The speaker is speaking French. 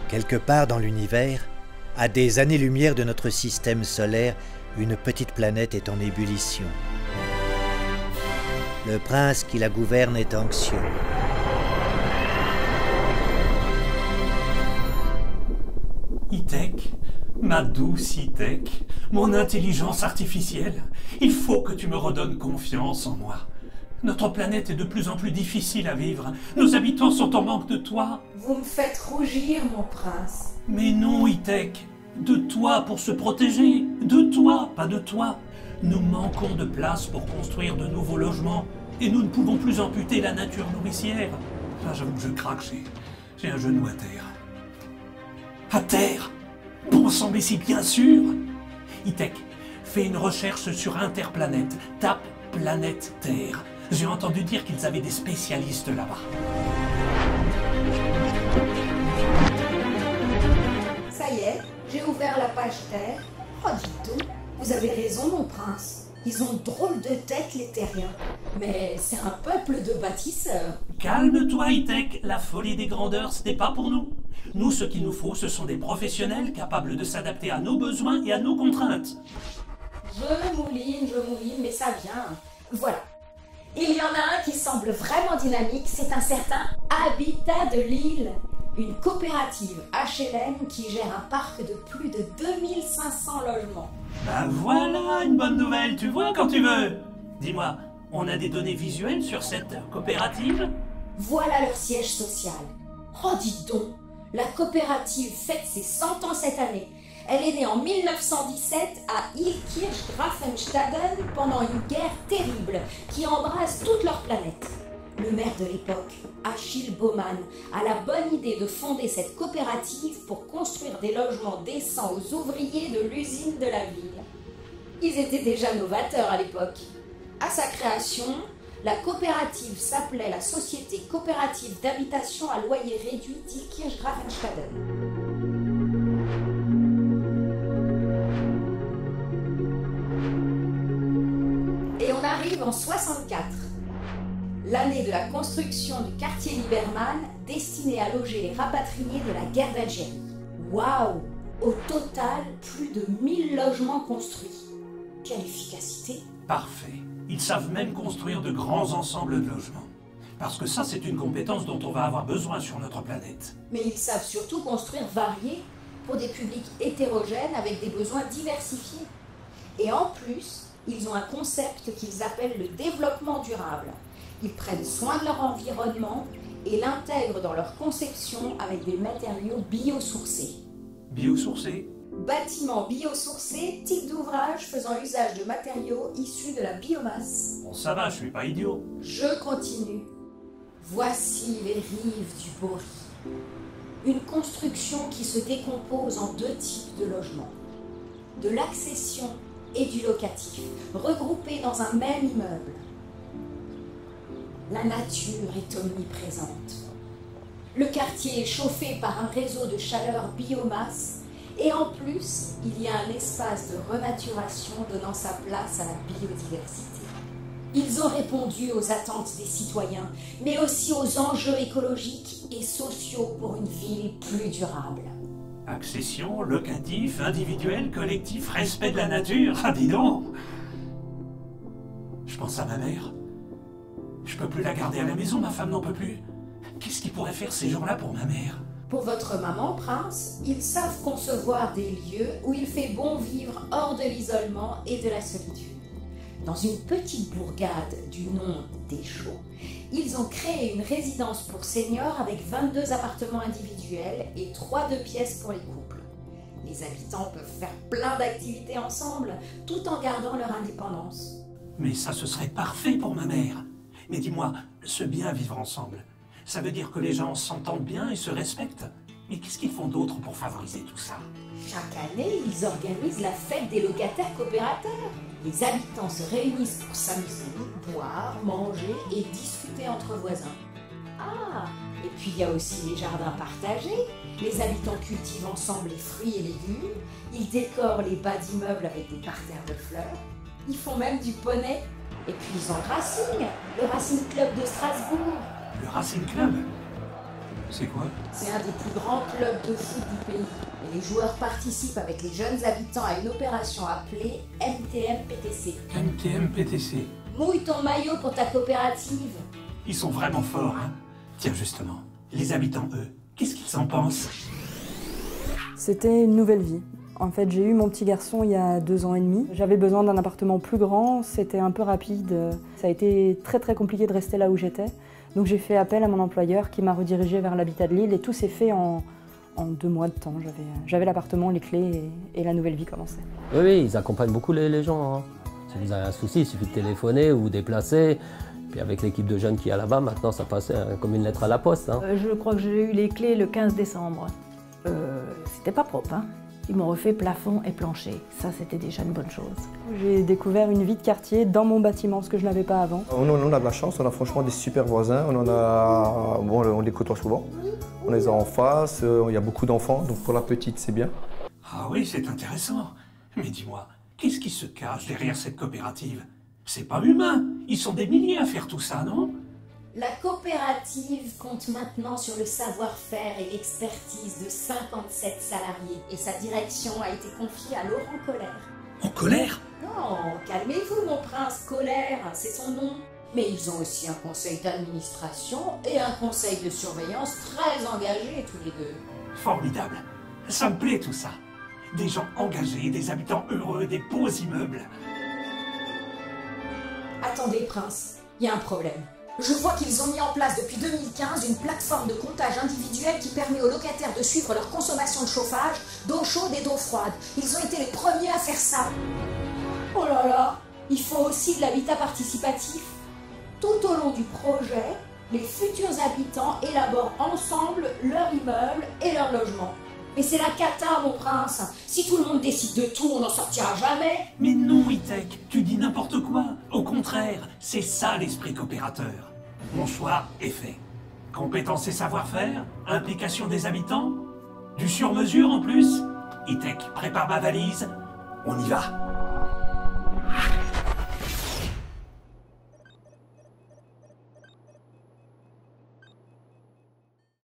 Quelque part dans l'univers, à des années-lumière de notre système solaire, une petite planète est en ébullition. Le prince qui la gouverne est anxieux. Itek, ma douce Itek, mon intelligence artificielle, il faut que tu me redonnes confiance en moi. Notre planète est de plus en plus difficile à vivre. Nos habitants sont en manque de toi. Vous me faites rougir, mon prince. Mais non, Itek. De toi pour se protéger. De toi, pas de toi. Nous manquons de place pour construire de nouveaux logements. Et nous ne pouvons plus amputer la nature nourricière. Là, j'avoue que je craque, j'ai un genou à terre. À terre? Bon sang, mais si bien sûr. Itek, fais une recherche sur Interplanète. Tape planète Terre. J'ai entendu dire qu'ils avaient des spécialistes là-bas. Ça y est, j'ai ouvert la page Terre. Oh, dites donc, vous avez raison, mon prince. Ils ont drôle de tête, les terriens. Mais c'est un peuple de bâtisseurs. Calme-toi, Itek. La folie des grandeurs, ce n'est pas pour nous. Nous, ce qu'il nous faut, ce sont des professionnels capables de s'adapter à nos besoins et à nos contraintes. Je mouline, mais ça vient. Voilà. Il y en a un qui semble vraiment dynamique, c'est un certain Habitat de l'île. Une coopérative HLM qui gère un parc de plus de 2500 logements. Ben voilà, une bonne nouvelle, tu vois quand tu veux. Dis-moi, on a des données visuelles sur cette coopérative? Voilà leur siège social. Oh, dites donc, la coopérative fête ses 100 ans cette année. Elle est née en 1917 à Illkirch-Grafenstaden pendant une guerre terrible qui embrase toute leur planète. Le maire de l'époque, Achille Baumann, a la bonne idée de fonder cette coopérative pour construire des logements décents aux ouvriers de l'usine de la ville. Ils étaient déjà novateurs à l'époque. À sa création, la coopérative s'appelait la Société coopérative d'habitation à loyer réduit d'Illkirch-Grafenstaden. Et on arrive en 64, l'année de la construction du quartier Liberman destiné à loger les rapatriés de la guerre d'Algérie. Waouh! Au total, plus de 1000 logements construits. Quelle efficacité! Parfait. Ils savent même construire de grands ensembles de logements. Parce que ça, c'est une compétence dont on va avoir besoin sur notre planète. Mais ils savent surtout construire variés pour des publics hétérogènes avec des besoins diversifiés. Et en plus, ils ont un concept qu'ils appellent le développement durable. Ils prennent soin de leur environnement et l'intègrent dans leur conception avec des matériaux biosourcés. Biosourcés? Bâtiments biosourcés, type d'ouvrage faisant usage de matériaux issus de la biomasse. Bon, ça va, je suis pas idiot. Je continue. Voici les rives du Bory. Une construction qui se décompose en deux types de logements. De l'accession et du locatif, regroupés dans un même immeuble. La nature est omniprésente. Le quartier est chauffé par un réseau de chaleur biomasse et en plus, il y a un espace de renaturation donnant sa place à la biodiversité. Ils ont répondu aux attentes des citoyens, mais aussi aux enjeux écologiques et sociaux pour une ville plus durable. Accession, locatif, individuel, collectif, respect de la nature. Ah, dis donc! Je pense à ma mère. Je peux plus la garder à la maison, ma femme n'en peut plus. Qu'est-ce qu'ils pourraient faire ces gens-là pour ma mère? Pour votre maman, prince, ils savent concevoir des lieux où il fait bon vivre hors de l'isolement et de la solitude. Dans une petite bourgade du nom d'Échaud, ils ont créé une résidence pour seniors avec 22 appartements individuels et 3 2 pièces pour les couples. Les habitants peuvent faire plein d'activités ensemble, tout en gardant leur indépendance. Mais ça, ce serait parfait pour ma mère. Mais dis-moi, ce bien vivre ensemble, ça veut dire que les gens s'entendent bien et se respectent. Mais qu'est-ce qu'ils font d'autre pour favoriser tout ça? Chaque année, ils organisent la fête des locataires coopérateurs. Les habitants se réunissent pour s'amuser, boire, manger et discuter entre voisins. Ah, et puis il y a aussi les jardins partagés. Les habitants cultivent ensemble les fruits et légumes. Ils décorent les bas d'immeubles avec des parterres de fleurs. Ils font même du poney. Et puis ils ont le Racing Club de Strasbourg. Le Racing Club? C'est quoi? C'est un des plus grands clubs de foot du pays. Et les joueurs participent avec les jeunes habitants à une opération appelée MTM-PTC. MTM-PTC. Mouille ton maillot pour ta coopérative. Ils sont vraiment forts, hein? Tiens, justement, les habitants, eux, qu'est-ce qu'ils en pensent? C'était une nouvelle vie. En fait, j'ai eu mon petit garçon il y a 2 ans et demi. J'avais besoin d'un appartement plus grand, c'était un peu rapide. Ça a été très très compliqué de rester là où j'étais. Donc j'ai fait appel à mon employeur qui m'a redirigée vers l'habitat de Lille et tout s'est fait en 2 mois de temps. J'avais l'appartement, les clés et la nouvelle vie commençait. Oui, ils accompagnent beaucoup les gens. Hein. Si vous avez un souci, il suffit de téléphoner ou vous déplacer. Puis avec l'équipe de jeunes qui est là-bas, maintenant ça passe comme une lettre à la poste. Hein. Je crois que j'ai eu les clés le 15 décembre. C'était pas propre, hein. Ils m'ont refait plafond et plancher. Ça, c'était déjà une bonne chose. J'ai découvert une vie de quartier dans mon bâtiment, ce que je n'avais pas avant. On a de la chance, on a franchement des super voisins. On les côtoie souvent. On les a en face, il y a beaucoup d'enfants, donc pour la petite, c'est bien. Ah oui, c'est intéressant. Mais dis-moi, qu'est-ce qui se cache derrière cette coopérative? C'est pas humain. Ils sont des milliers à faire tout ça, non? La coopérative compte maintenant sur le savoir-faire et l'expertise de 57 salariés. Et sa direction a été confiée à Laurent Colère. En colère? Non, calmez-vous mon prince, Colère, c'est son nom. Mais ils ont aussi un conseil d'administration et un conseil de surveillance très engagés tous les deux. Formidable. Ça me plaît tout ça. Des gens engagés, des habitants heureux, des beaux immeubles. Attendez, prince, il y a un problème. Je vois qu'ils ont mis en place depuis 2015 une plateforme de comptage individuel qui permet aux locataires de suivre leur consommation de chauffage, d'eau chaude et d'eau froide. Ils ont été les premiers à faire ça. Oh là là, il faut aussi de l'habitat participatif. Tout au long du projet, les futurs habitants élaborent ensemble leur immeuble et leur logement. Mais c'est la cata, mon prince. Si tout le monde décide de tout, on n'en sortira jamais. Mais non, Itek, tu dis n'importe quoi. Au contraire, c'est ça l'esprit coopérateur. Mon choix est fait. Compétences et savoir-faire, implication des habitants, du sur-mesure en plus. Itek, prépare ma valise, on y va.